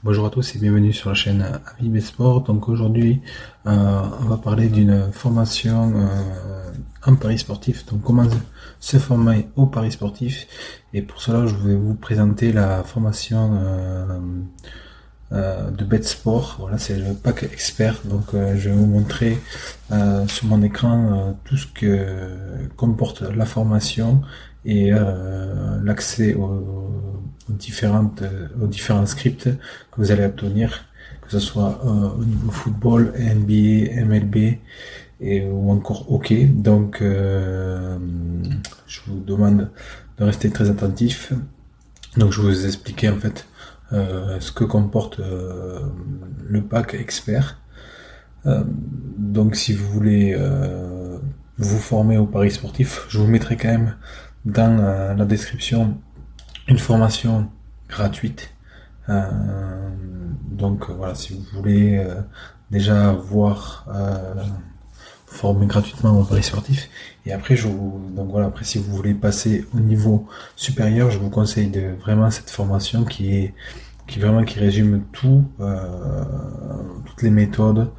Bonjour à tous et bienvenue sur la chaîne Avis Sport. Donc aujourd'hui, on va parler d'une formation en paris sportif. Donc comment se former au paris sportif. Et pour cela, je vais vous présenter la formation de BetSport. Voilà, c'est le pack expert. Donc je vais vous montrer sur mon écran tout ce que comporte la formation et l'accès aux différents scripts que vous allez obtenir, que ce soit au niveau football, NBA, MLB ou encore hockey. Donc je vous demande de rester très attentif. Donc je vais vous expliquer en fait ce que comporte le pack expert. Donc si vous voulez vous former au paris sportif, je vous mettrai quand même dans la description une formation gratuite. Donc voilà, si vous voulez déjà voir former gratuitement au paris sportif. Et après, donc voilà, après si vous voulez passer au niveau supérieur, je vous conseille vraiment cette formation qui résume toutes les méthodes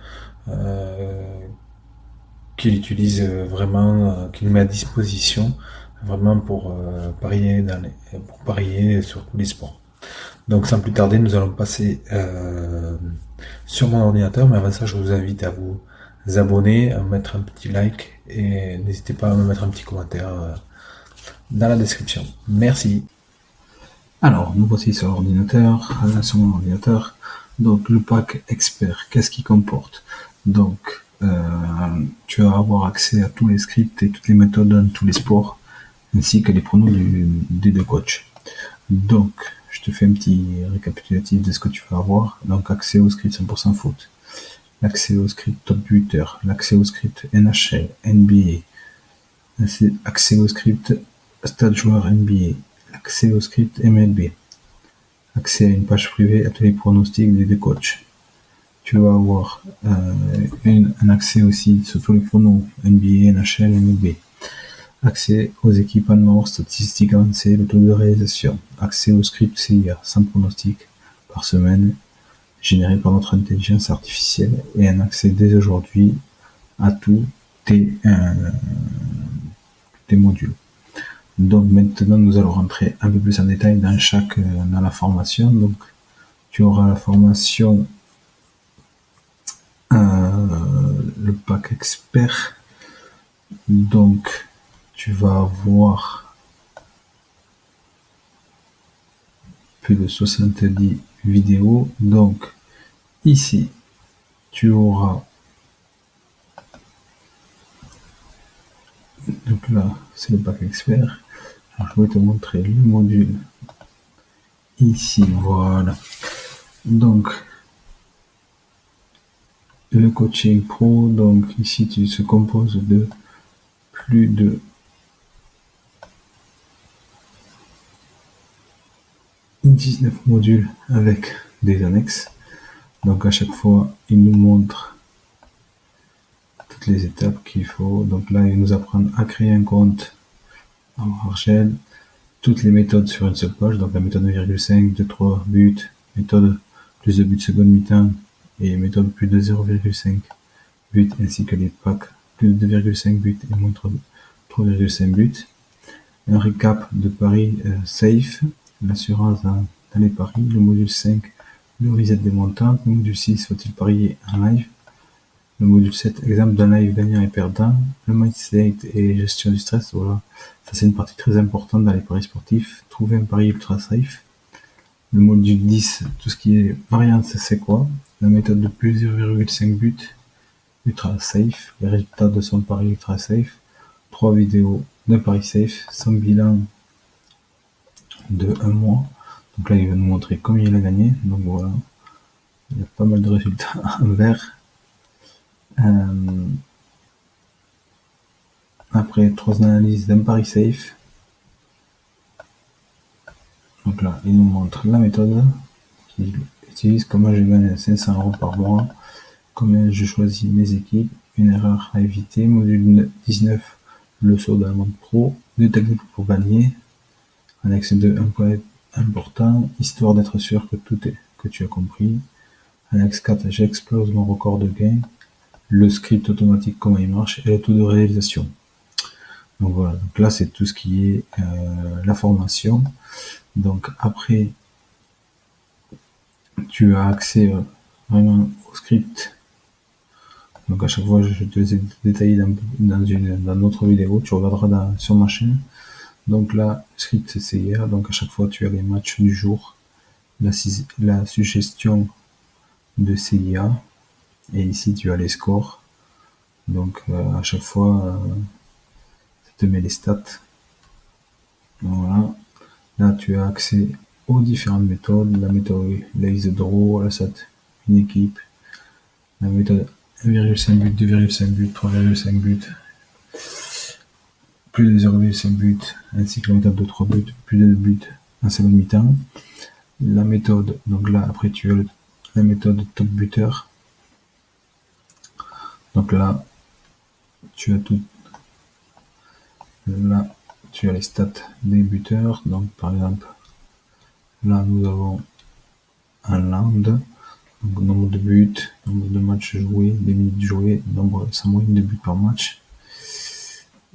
qu'il utilise vraiment, qu'il met à disposition vraiment pour parier sur tous les sports. Donc sans plus tarder, nous allons passer sur mon ordinateur, mais avant ça, je vous invite à vous abonner, à mettre un petit like et n'hésitez pas à me mettre un petit commentaire dans la description. Merci. Alors, nous voici sur l'ordinateur, sur mon ordinateur. Donc, le pack expert, qu'est-ce qu'il comporte? Donc, tu vas avoir accès à tous les scripts et toutes les méthodes dans tous les sports, ainsi que les pronos des deux coachs. Donc, je te fais un petit récapitulatif de ce que tu vas avoir. Donc, accès au script 100% foot, l'accès au script top buteur, l'accès au script NHL, NBA, accès au script stade joueur NBA, accès au script MLB, accès à une page privée à tous les pronostics des deux coachs. Tu vas avoir un accès aussi sur tous les pronos NBA, NHL, MLB. Accès aux équipes en or, statistiques avancées, le taux de réalisation. Accès au script CIA, 100 pronostics par semaine, généré par notre intelligence artificielle, et un accès dès aujourd'hui à tous tes modules. Donc maintenant, nous allons rentrer un peu plus en détail dans la formation. Donc, tu auras la formation le pack expert. Donc, tu vas avoir plus de 70 vidéos. Donc, ici, tu auras... Donc là, c'est le pack expert. Alors, je vais te montrer le module. Ici, voilà. Donc, le coaching pro, donc ici, tu se compose de plus de 19 modules avec des annexes. Donc à chaque fois, il nous montre toutes les étapes qu'il faut. Donc là, il nous apprend à créer un compte en Argel, toutes les méthodes sur une seule page. Donc la méthode 1,5, 2-3 buts, méthode plus de buts seconde mi-temps et méthode plus de 0,5 buts, ainsi que les packs plus de 2,5 buts et moins 3,5 buts. Un récap de paris safe, l'assurance dans les paris, le module 5, le reset des montants, le module 6, faut-il parier en live, le module 7, exemple d'un live gagnant et perdant, le mindset et gestion du stress, voilà, ça c'est une partie très importante dans les paris sportifs, trouver un pari ultra safe, le module 10, tout ce qui est variance, c'est quoi, la méthode de plus 0,5 buts, ultra safe, les résultats de son pari ultra safe, 3 vidéos d'un pari safe, son bilan de 1 mois. Donc là, il va nous montrer combien il a gagné. Donc voilà, il y a pas mal de résultats en vert. Après, 3 analyses d'un pari safe. Donc là, il nous montre la méthode qu'il utilise, comment je gagne 500 € par mois, comment je choisis mes équipes, une erreur à éviter, module 19, le saut dans le monde pro, 2 techniques pour gagner, annexe 2, un point important, histoire d'être sûr que que tu as compris. Annexe 4, j'explose mon record de gain. Le script automatique, comment il marche, et le taux de réalisation. Donc voilà, donc là c'est tout ce qui est la formation. Donc après, tu as accès vraiment au script. Donc à chaque fois, je te les ai détaillés dans notre vidéo, tu regarderas sur ma chaîne. Donc là, script CCIA, donc à chaque fois tu as les matchs du jour, la suggestion de CIA, et ici tu as les scores. Donc à chaque fois, ça te met les stats. Voilà. Là tu as accès aux différentes méthodes, la méthode Lazy Draw, la SAT, une équipe, la méthode 1,5 but, 2,5 buts, 3,5 buts, plus de 0,5 buts, ainsi que la méthode de 3 buts, plus de 2 buts, un seul mi-temps. La méthode, donc là après tu as la méthode top buteur. Donc là, tu as tout. Là, tu as les stats des buteurs. Donc par exemple, là nous avons un land, donc nombre de buts, nombre de matchs joués, des minutes jouées, nombre, sa moyenne de buts par match.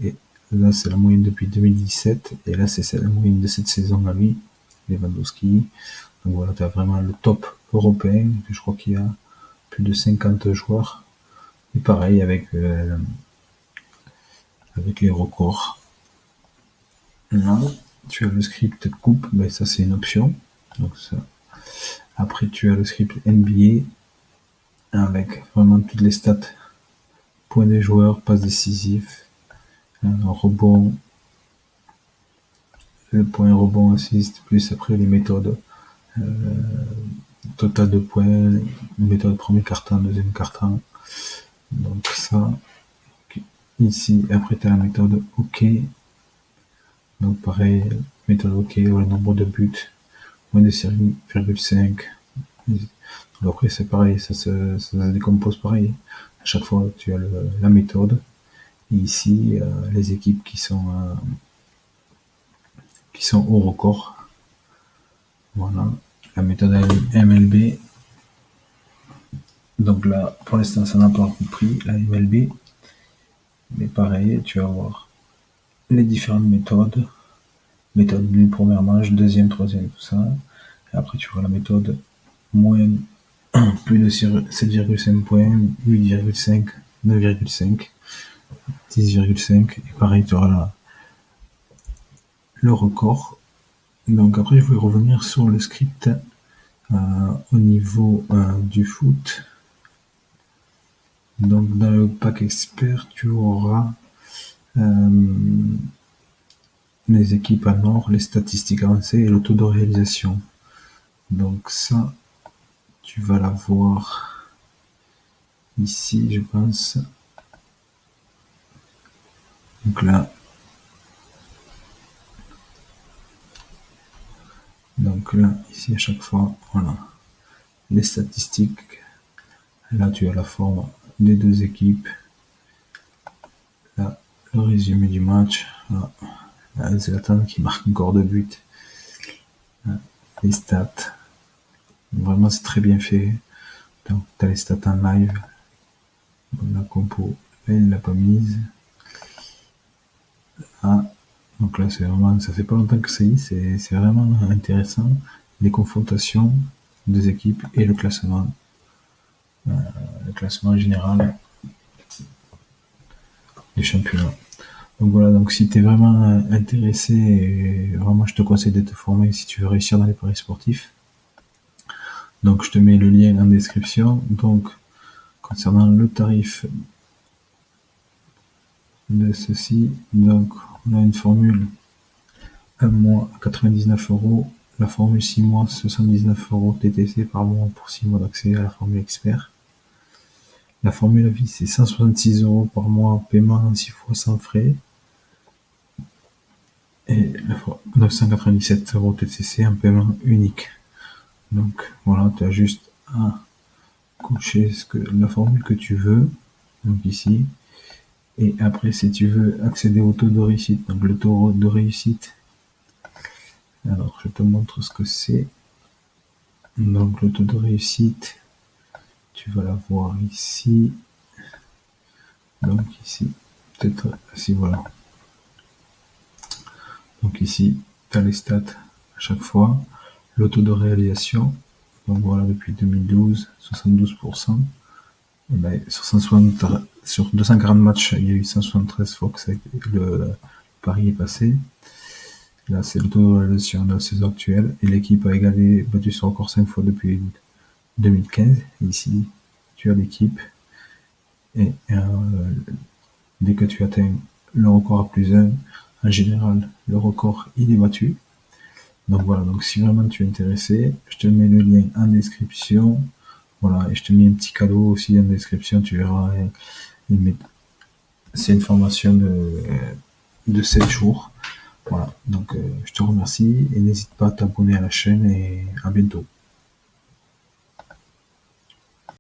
Et là c'est la moyenne depuis 2017, et là c'est la moyenne de cette saison à lui, Lewandowski. Donc voilà, tu as vraiment le top européen, je crois qu'il y a plus de 50 joueurs. Et pareil avec les records. Là, tu as le script coupe, ben ça c'est une option. Donc ça. Après tu as le script NBA avec vraiment toutes les stats, points des joueurs, passes décisives, rebond, le point rebond assist, plus après les méthodes, total de points, méthode premier carton, deuxième carton. Donc ça, ici, après tu as la méthode OK. Donc pareil, méthode OK, le nombre de buts, moins de 6,5. Après c'est pareil, ça se décompose pareil. À chaque fois tu as la méthode. Et ici, les équipes qui sont au record. Voilà, la méthode MLB. Donc là, pour l'instant, ça n'a pas compris, la MLB. Mais pareil, tu vas voir les différentes méthodes. Méthode du premier match, deuxième, troisième, tout ça. Et après, tu vois la méthode moins plus de 7,5 points, 8,5, 9,5, 10,5. Et pareil, tu auras le record. Donc après, je vais revenir sur le script au niveau du foot. Donc dans le pack expert, tu auras les équipes à nord, les statistiques avancées et le taux de réalisation. Donc ça, tu vas l'avoir ici, je pense. Donc là, ici à chaque fois, voilà, les statistiques. Là, tu as la forme des deux équipes. Là, le résumé du match. Là, Zlatan qui marque encore 2 buts. Là, les stats. Vraiment, c'est très bien fait. Donc, tu as les stats en live. La compo, là, il ne l'a pas mise. Donc là, c'est vraiment, ça fait pas longtemps que ça y est, c'est vraiment intéressant. Les confrontations des équipes et le classement général du championnat. Donc voilà, donc si tu es vraiment intéressé, vraiment je te conseille de te former si tu veux réussir dans les paris sportifs. Donc je te mets le lien en description. Donc concernant le tarif de ceci, donc on a une formule 1 mois à 99€, la formule 6 mois 79€ TTC par mois pour 6 mois d'accès à la formule expert. La formule à vie c'est 166€ par mois, paiement 6 fois sans frais. Et 997€ TTC en paiement unique. Donc voilà, tu as juste à cocher la formule que tu veux, donc ici. Et après, si tu veux accéder au taux de réussite, donc le taux de réussite, alors je te montre ce que c'est. Donc le taux de réussite, tu vas l'avoir ici. Donc ici, peut-être ici, voilà. Donc ici, tu as les stats à chaque fois. Le taux de réalisation, donc voilà, depuis 2012, 72%. Ben, sur 240 matchs, il y a eu 173 fois que le pari est passé. Là, c'est le taux de réalisation de la saison actuelle. Et l'équipe a battu ce record 5 fois depuis 2015. Ici, tu as l'équipe. Et dès que tu atteins le record à plus 1, en général, le record, il est battu. Donc voilà, donc si vraiment tu es intéressé, je te mets le lien en description. Voilà, et je te mets un petit cadeau aussi en description, tu verras. C'est une formation de 7 jours. Voilà, donc je te remercie et n'hésite pas à t'abonner à la chaîne et à bientôt.